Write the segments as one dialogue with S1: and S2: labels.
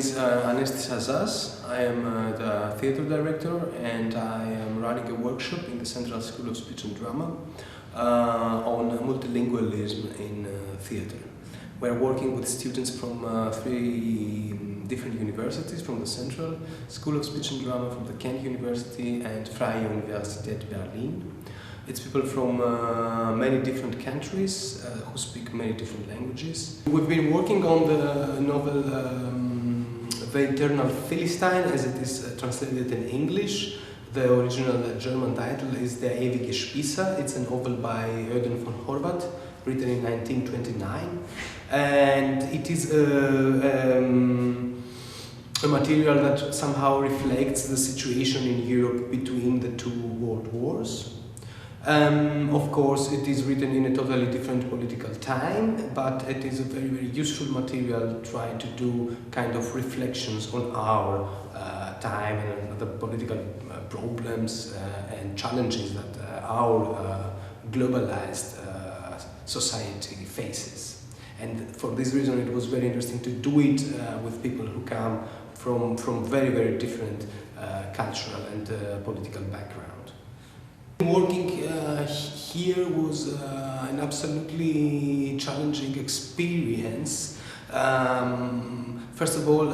S1: is Anestis Azaz. I am the theatre director and I am running a workshop in the Central School of Speech and Drama on multilingualism in theatre. We're working with students from three different universities, from the Central School of Speech and Drama, from the Kent University and Freie Universität Berlin. It's people from many different countries who speak many different languages. We've been working on the novel The Eternal Philistine, as it is translated in English. The original German title is Der ewige Spießer. It's a novel by Eugen von Horvath, written in 1929. And it is a material that somehow reflects the situation in Europe between the two world wars. Of course, it is written in a totally different political time, but it is a very, very useful material trying to do kind of reflections on our time and the political problems and challenges that our globalized society faces. And for this reason, it was very interesting to do it with people who come from very, very different cultural and political background. Working here was an absolutely challenging experience. First of all,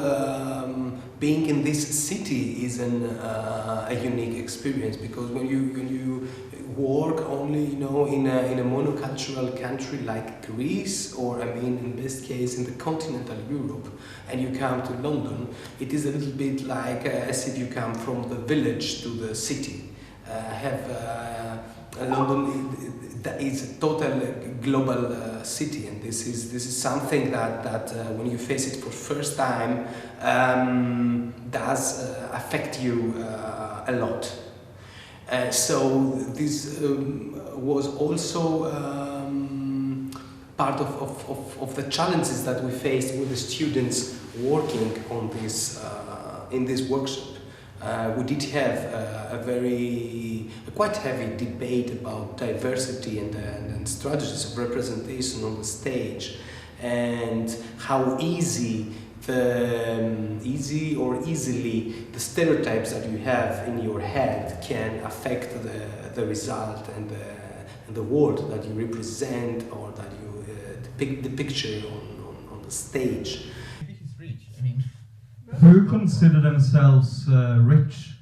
S1: being in this city is a unique experience, because when you work only in a monocultural country like Greece, or in best case in the continental Europe, and you come to London, it is a little bit like as if you come from the village to the city. London is a total global city, and this is something that when you face it for first time does affect you a lot. So this was also part of the challenges that we faced with the students working on this in this workshop. We did have a quite heavy debate about diversity and strategies of representation on the stage, and how easily the stereotypes that you have in your head can affect the result and the world that you represent, or that you depict the picture on the stage.
S2: Maybe he's rich.
S3: Who consider themselves rich?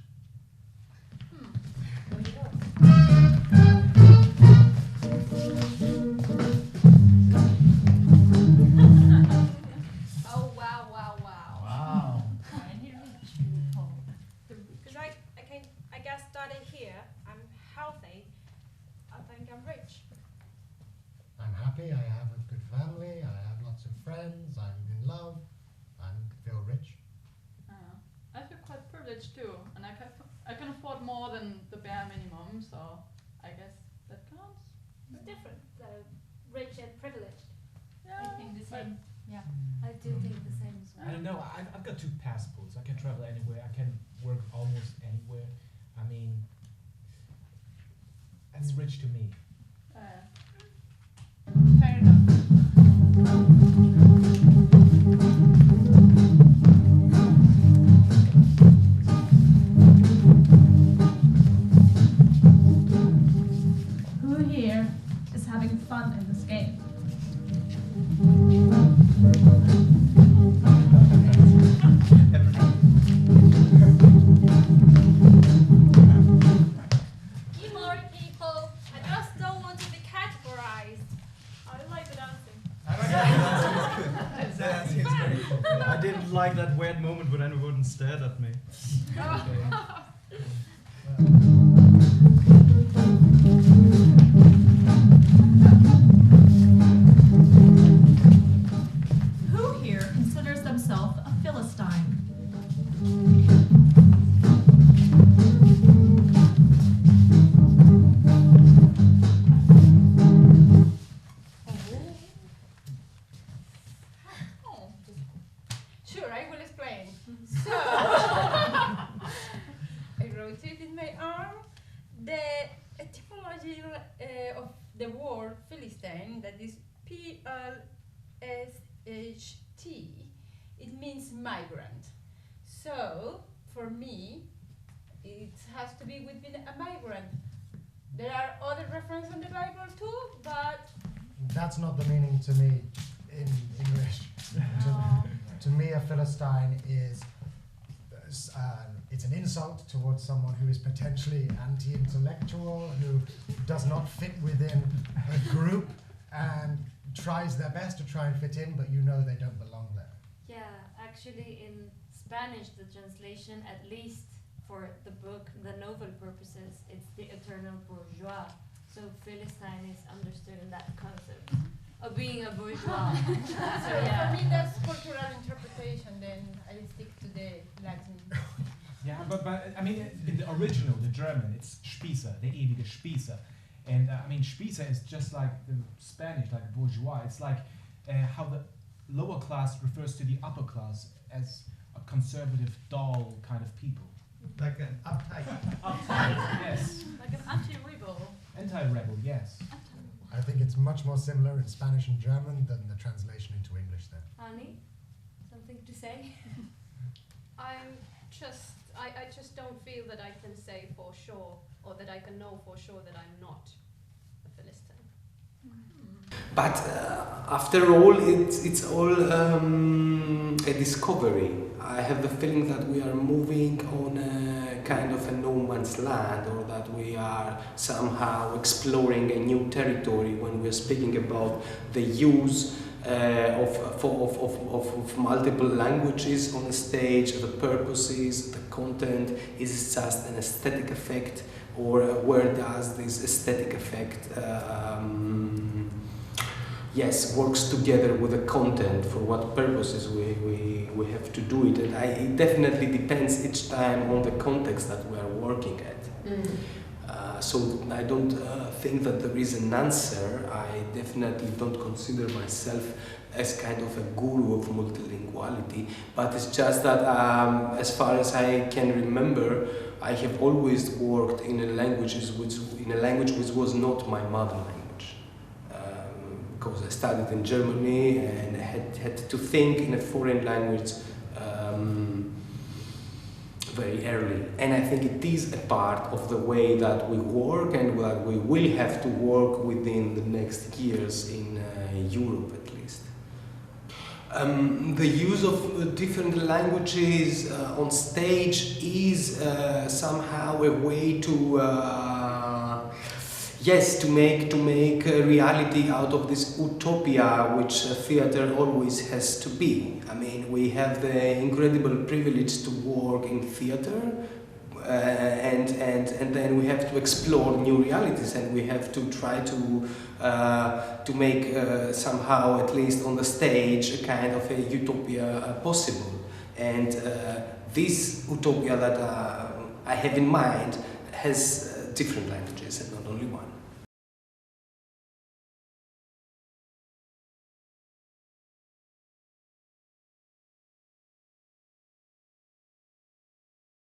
S4: Oh, wow.
S2: Wow.
S4: Any rich people? Because I guess started here, I'm healthy, I think I'm rich.
S5: I'm happy, I have a good family, I have lots of friends, I'm in love, and feel rich.
S6: I feel quite privileged too, and I can afford more than the bare minimum, so I guess that counts.
S4: It's different, rich and privileged.
S6: Yeah.
S4: I think the same. Yeah, I do think the same as well.
S2: I don't know, I've got 2 passports. I can travel anywhere, I can work almost anywhere. That's rich to me.
S6: Fair enough.
S7: Who here is having fun in this game?
S4: More people, I just don't want to be categorized. I like the dancing.
S3: I didn't like that weird moment when everyone stared at me.
S7: Who here considers themselves a Philistine?
S4: Oh. Sure, I will explain. So, I wrote it in my arm. The etymology of the word Philistine, that is P-L-S-H-T, it means
S8: means migrant. So, for me, it has to be within a migrant. There are other references in the Bible too, but
S5: That's not the meaning to me in English. To me, a Philistine is it's an insult towards someone who is potentially anti-intellectual, who does not fit within a group and tries their best to try and fit in, but you know they don't belong there.
S9: Yeah, actually in Spanish, the translation, at least for the book, the novel purposes, it's the eternal bourgeois. So Philistine is understood in that concept of being a bourgeois. So yeah.
S8: for me that's cultural interpretation, then I stick to the Latin.
S2: Yeah, but I mean, in the original, the German, it's Spießer, der ewige Spießer. And I mean, Spießer is just like the Spanish, like bourgeois. It's like how the lower class refers to the upper class as a conservative, dull kind of people.
S3: Like an uptight.
S2: Uptight, yes.
S6: Like an anti-rebel.
S2: Anti-rebel, yes.
S5: I think it's much more similar in Spanish and German than the translation into English then.
S9: Annie, something to say?
S10: I just don't feel that I can say for sure, or that I can know for sure that I'm not a Philistine.
S1: But after all, it's all a discovery. I have the feeling that we are moving on a kind of a no man's land, or that we are somehow exploring a new territory when we're speaking about the use of multiple languages on the stage, the purposes, the content. Is it just an aesthetic effect, or where does this aesthetic effect works together with the content, for what purposes we have to do it. And it definitely depends each time on the context that we are working at. So I don't think that there is an answer. I definitely don't consider myself as kind of a guru of multilinguality, but it's just that as far as I can remember, I have always worked in a language which was not my mother language. Because I studied in Germany and had to think in a foreign language very early. And I think it is a part of the way that we work, and that we will have to work within the next years in Europe at least. The use of different languages on stage is somehow a way to make a reality out of this utopia which theater always has to be. I mean, we have the incredible privilege to work in theater, and then we have to explore new realities, and we have to try to make somehow, at least on the stage, a kind of a utopia possible. And this utopia that I have in mind has different languages and not only one.